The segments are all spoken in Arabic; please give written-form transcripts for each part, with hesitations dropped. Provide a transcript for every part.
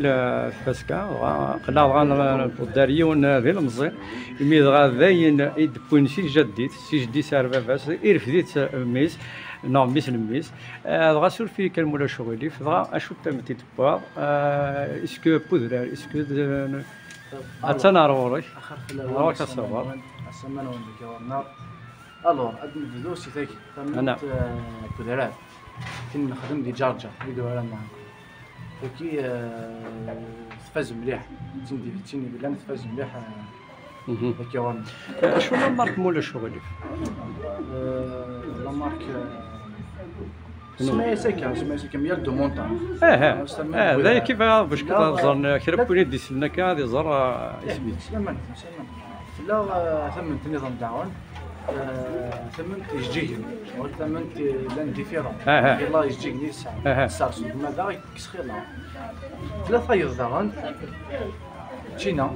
الفاسكا قلنا الداريه ونادي المزي مي دغا ذاين يدبون سي جدي سار باباس يرفديت ميس نو ميس الميس دغا سول في كان مولا شغلي دغا اشوف تمتي دبا اسكو بودرا اسكو اتناروري راك تصور السمانه وندك ورنا الوغ هاد الفيديو سي تاك انا بودرات كي نخدم دي جارجا فيديو على معاك وكي تفاز مليح تيني بلا تفاز مليح هكا ورنا شنو لا مارك مولا شغلي لا مارك سمعي ساكا ميال دو مونطان ذا كيف باش كتهضر كربوني ديسلنا كهادي زر اسمي سلامات لا ثمنت النظام داون ثمنت يجيك ثمنت لان ديفيرون يلا يجيك لي الساعه ما دا كسخير لا ثلاثه يضغط تشينا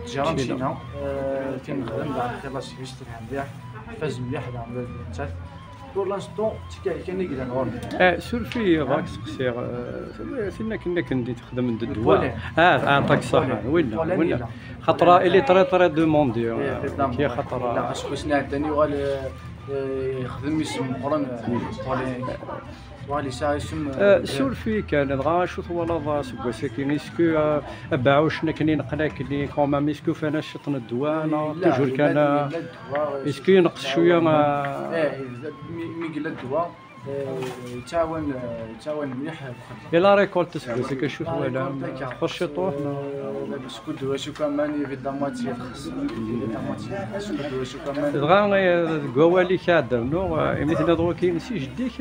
جيران تشينا كنخدم بعد خلاص يشتري مليح فاز مليح هذا بور لانستون كاين اللي قال سولفي راك سقسي فينا كنا تخدم عند الدواء عطاك الصحه وين خاطر اللي طري دوموندي كي خاطر لا باسكو سنا ثاني يخدم يسم قرن والي ساعه يسم سولفي كان دغا شوف ولا سكوا ساكن اسكو باعوا شنا كاين نقنا كاين كومام اسكو فانا شطن الدواء انا توجور كان اسكو ينقص شويه مي قال الدواء يتعاون مليح الا ريكولت سكوا ساكن شوف ولا خش طوح باسكو الدواء شو كمان ايفيدامون تيخص دغا كوالي كادر نو مثل دغا كاين سي جديك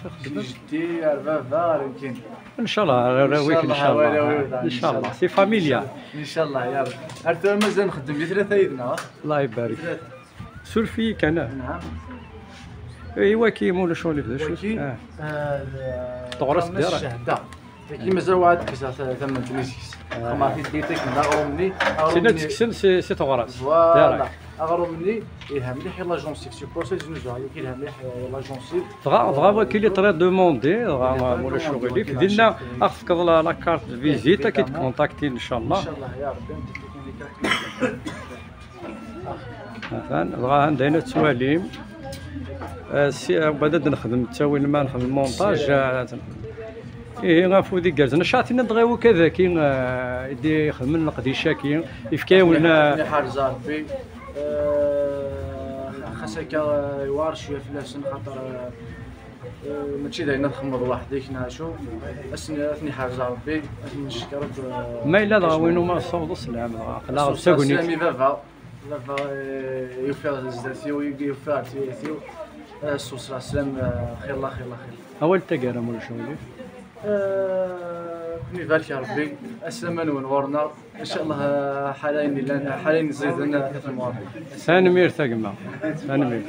تخدم جدي بابا يمكن ان شاء الله راويك ان شاء الله ان شاء الله سي فاميليا ان شاء الله يا رب حتى مازال نخدم لي ثلاثه ايدنا الله يبارك سولفي كان نعم ايوا كي مولا شغل في شو تغرس ديرك الشهده كي مازال واحد كيسا ثمن تنيسكس ما في ديتك من اغرو سينا تكسن سي تغرس فوالا اغرو مني يلها مليح يلا جونسيف سي بروسيس نوزا يلها مليح يلا جونسيف دغا كي لي طري دوموندي دغا مولا شغل في دينا اخفك لا كارت فيزيتا كي تكونتاكتي ان شاء الله ان شاء الله يا ربي مثلا دغا عندنا التواليم بدات نخدم التاويل ما نخدم المونتاج غافو ديك كازنا شاتينا دغيا كذا كي يدي يخدم القديشه كي يفكاو لنا حاجه ربي خاصك يوار شويه فلاسن خاطر ماشي داينا نخمر وحدي نشوف اسني حاجه ربي نشكر ما الا دغا وينو ما صوت السلام لا ساكوني سلامي بابا يوفر زداتيو يوفر تيثيو السوس سلام خير الله خير الله خير اول تقارا مولا شغلي كوني بالك يا ربي السلام ونورنا ان شاء الله حالين زيد لنا في المواضيع سانمير ثقمه سانمير